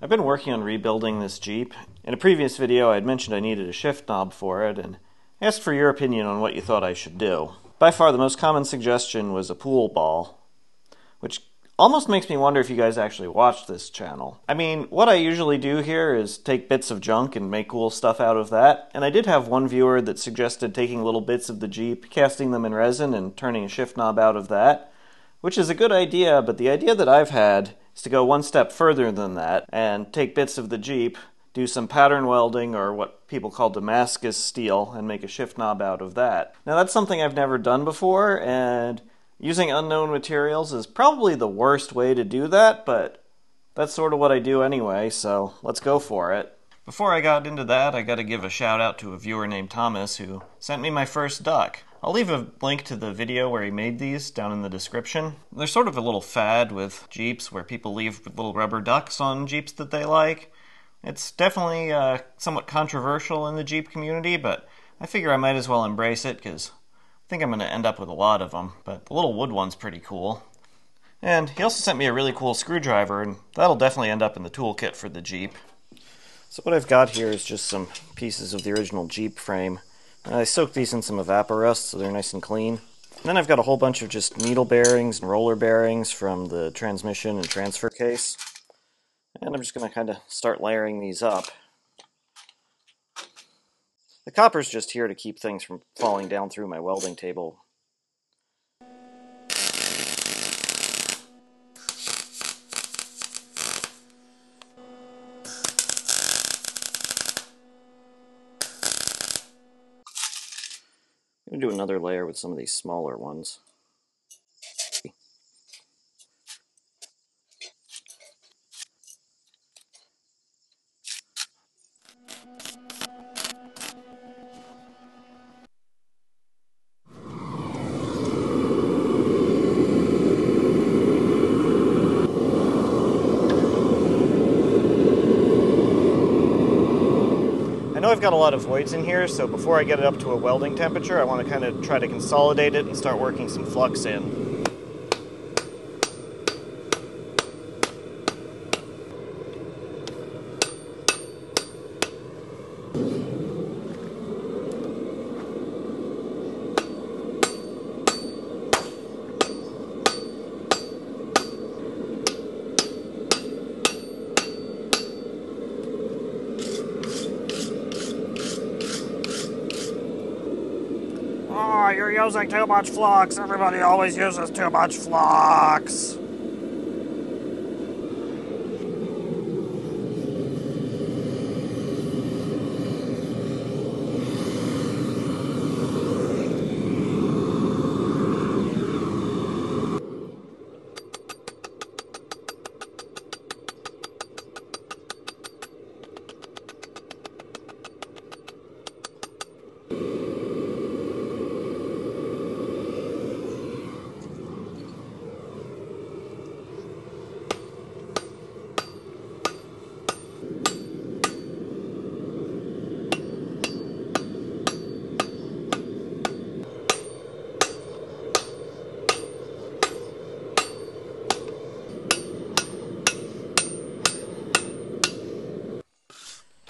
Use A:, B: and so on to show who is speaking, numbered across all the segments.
A: I've been working on rebuilding this Jeep. In a previous video I had mentioned I needed a shift knob for it and asked for your opinion on what you thought I should do. By far the most common suggestion was a pool ball, which almost makes me wonder if you guys actually watch this channel. I mean, what I usually do here is take bits of junk and make cool stuff out of that, and I did have one viewer that suggested taking little bits of the Jeep, casting them in resin, and turning a shift knob out of that, which is a good idea, but the idea that I've had is to go one step further than that and take bits of the Jeep, do some pattern welding or what people call Damascus steel, and make a shift knob out of that. Now that's something I've never done before, and using unknown materials is probably the worst way to do that, but that's sort of what I do anyway, so let's go for it. Before I got into that, I gotta give a shout out to a viewer named Thomas who sent me my first duck. I'll leave a link to the video where he made these down in the description. There's sort of a little fad with Jeeps where people leave little rubber ducks on Jeeps that they like. It's definitely somewhat controversial in the Jeep community, but I figure I might as well embrace it because I think I'm going to end up with a lot of them, but the little wood one's pretty cool. And he also sent me a really cool screwdriver, and that'll definitely end up in the toolkit for the Jeep. So what I've got here is just some pieces of the original Jeep frame. I soaked these in some Evaporust so they're nice and clean. And then I've got a whole bunch of just needle bearings and roller bearings from the transmission and transfer case. And I'm just going to kind of start layering these up. The copper's just here to keep things from falling down through my welding table. I'm going to do another layer with some of these smaller ones. I know I've got a lot of voids in here, so before I get it up to a welding temperature, I want to kind of try to consolidate it and start working some flux in. Oh, you're using too much flux. Everybody always uses too much flux.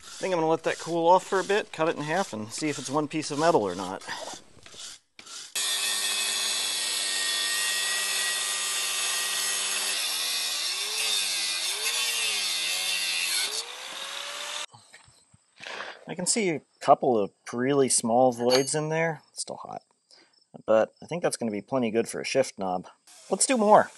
A: I think I'm going to let that cool off for a bit, cut it in half, and see if it's one piece of metal or not. I can see a couple of really small voids in there. It's still hot. But I think that's going to be plenty good for a shift knob. Let's do more.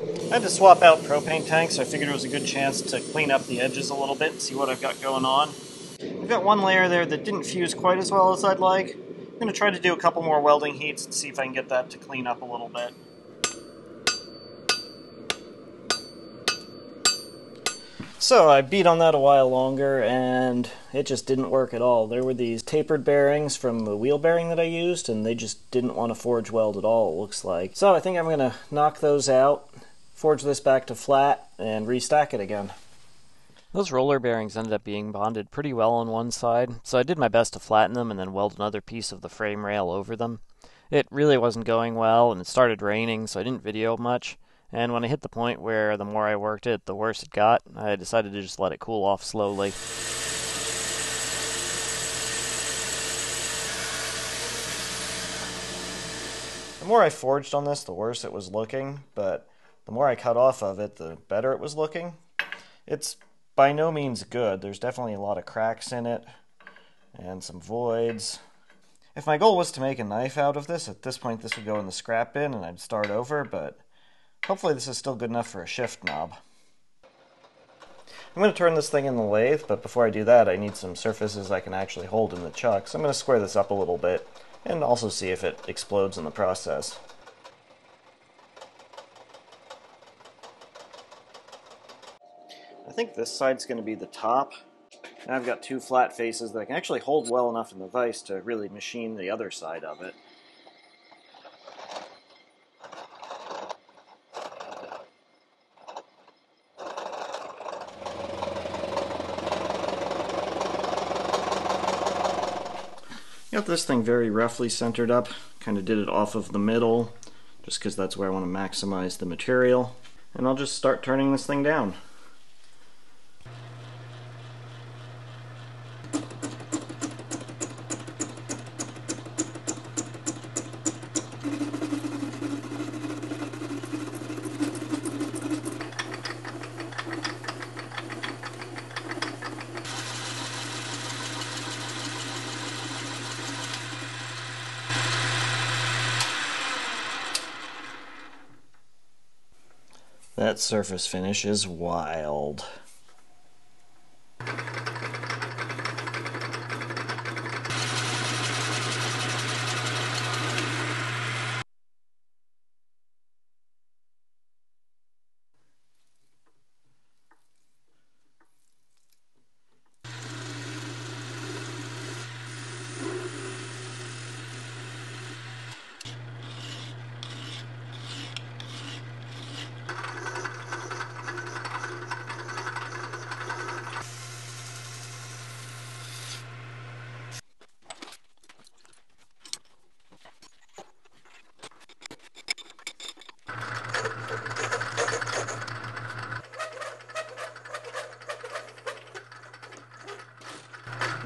A: I had to swap out propane tanks, so I figured it was a good chance to clean up the edges a little bit and see what I've got going on. I've got one layer there that didn't fuse quite as well as I'd like, I'm going to try to do a couple more welding heats and see if I can get that to clean up a little bit. So I beat on that a while longer and it just didn't work at all. There were these tapered bearings from the wheel bearing that I used and they just didn't want to forge weld at all, it looks like. So I think I'm going to knock those out, forge this back to flat, and restack it again. Those roller bearings ended up being bonded pretty well on one side, so I did my best to flatten them and then weld another piece of the frame rail over them. It really wasn't going well and it started raining, so I didn't video much. And when I hit the point where the more I worked it, the worse it got, I decided to just let it cool off slowly. The more I forged on this, the worse it was looking, but the more I cut off of it, the better it was looking. It's by no means good. There's definitely a lot of cracks in it, and some voids. If my goal was to make a knife out of this, at this point this would go in the scrap bin and I'd start over, but hopefully this is still good enough for a shift knob. I'm going to turn this thing in the lathe, but before I do that I need some surfaces I can actually hold in the chuck, so I'm going to square this up a little bit and also see if it explodes in the process. I think this side's going to be the top, and I've got two flat faces that I can actually hold well enough in the vise to really machine the other side of it. Got this thing very roughly centered up, kind of did it off of the middle, just because that's where I want to maximize the material. And I'll just start turning this thing down. That surface finish is wild.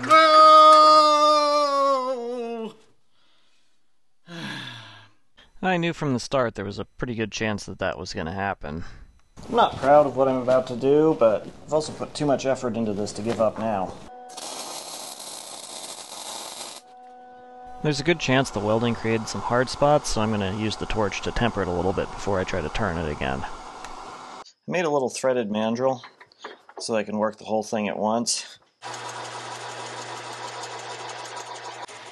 A: No! I knew from the start there was a pretty good chance that that was going to happen. I'm not proud of what I'm about to do, but I've also put too much effort into this to give up now. There's a good chance the welding created some hard spots, so I'm going to use the torch to temper it a little bit before I try to turn it again. I made a little threaded mandrel so I can work the whole thing at once.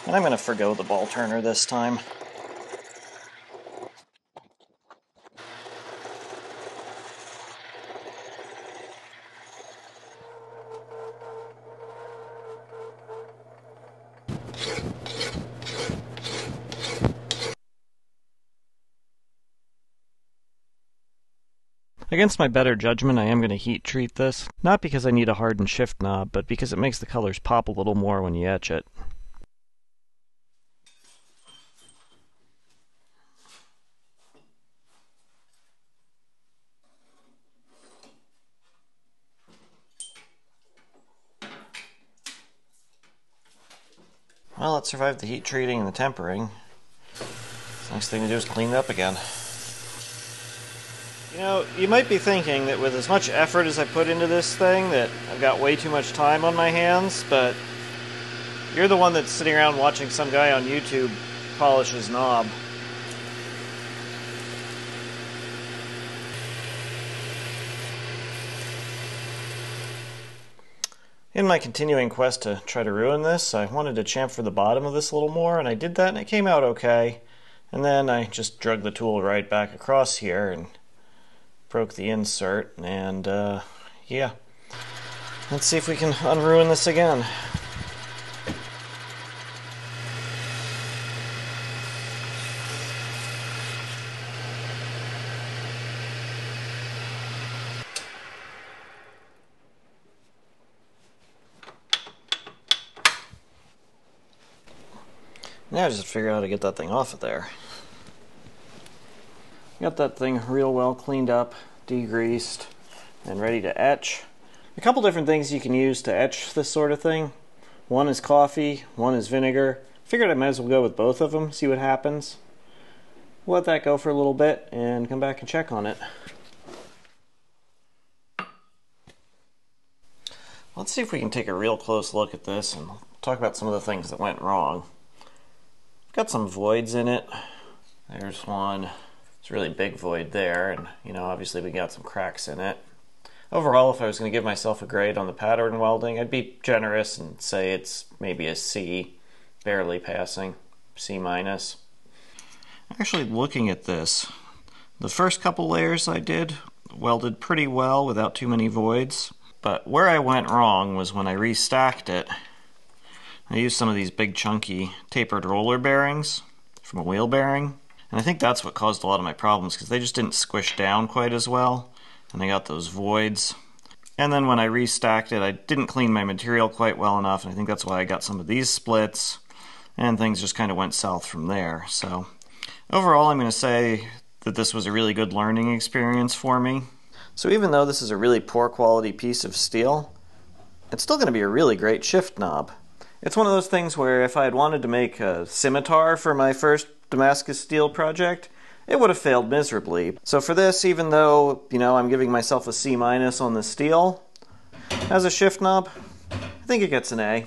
A: And I'm going to forgo the ball turner this time. Against my better judgment, I am going to heat treat this, not because I need a hardened shift knob, but because it makes the colors pop a little more when you etch it. Well, it survived the heat treating and the tempering. The next thing to do is clean it up again. You know, you might be thinking that with as much effort as I put into this thing that I've got way too much time on my hands, but you're the one that's sitting around watching some guy on YouTube polish his knob. In my continuing quest to try to ruin this, I wanted to chamfer the bottom of this a little more, and I did that and it came out okay. And then I just drug the tool right back across here and broke the insert, and yeah. Let's see if we can unruin this again. Now I just figure out how to get that thing off of there. Got that thing real well cleaned up, degreased, and ready to etch. A couple different things you can use to etch this sort of thing. One is coffee, one is vinegar. Figured I might as well go with both of them, see what happens. We'll let that go for a little bit and come back and check on it. Let's see if we can take a real close look at this and talk about some of the things that went wrong. Got some voids in it. There's one. It's a really big void there, and obviously we got some cracks in it. Overall, if I was going to give myself a grade on the pattern welding, I'd be generous and say it's maybe a C, barely passing, C-. Actually, looking at this, the first couple layers I did welded pretty well without too many voids, but where I went wrong was when I restacked it. I used some of these big chunky tapered roller bearings from a wheel bearing, and I think that's what caused a lot of my problems, because they just didn't squish down quite as well, and I got those voids. And then when I restacked it, I didn't clean my material quite well enough, and I think that's why I got some of these splits, and things just kind of went south from there. So overall, I'm going to say that this was a really good learning experience for me. So even though this is a really poor quality piece of steel, it's still going to be a really great shift knob. It's one of those things where if I had wanted to make a scimitar for my first Damascus steel project, it would have failed miserably. So for this, even though, I'm giving myself a C- on the steel, as a shift knob, I think it gets an A.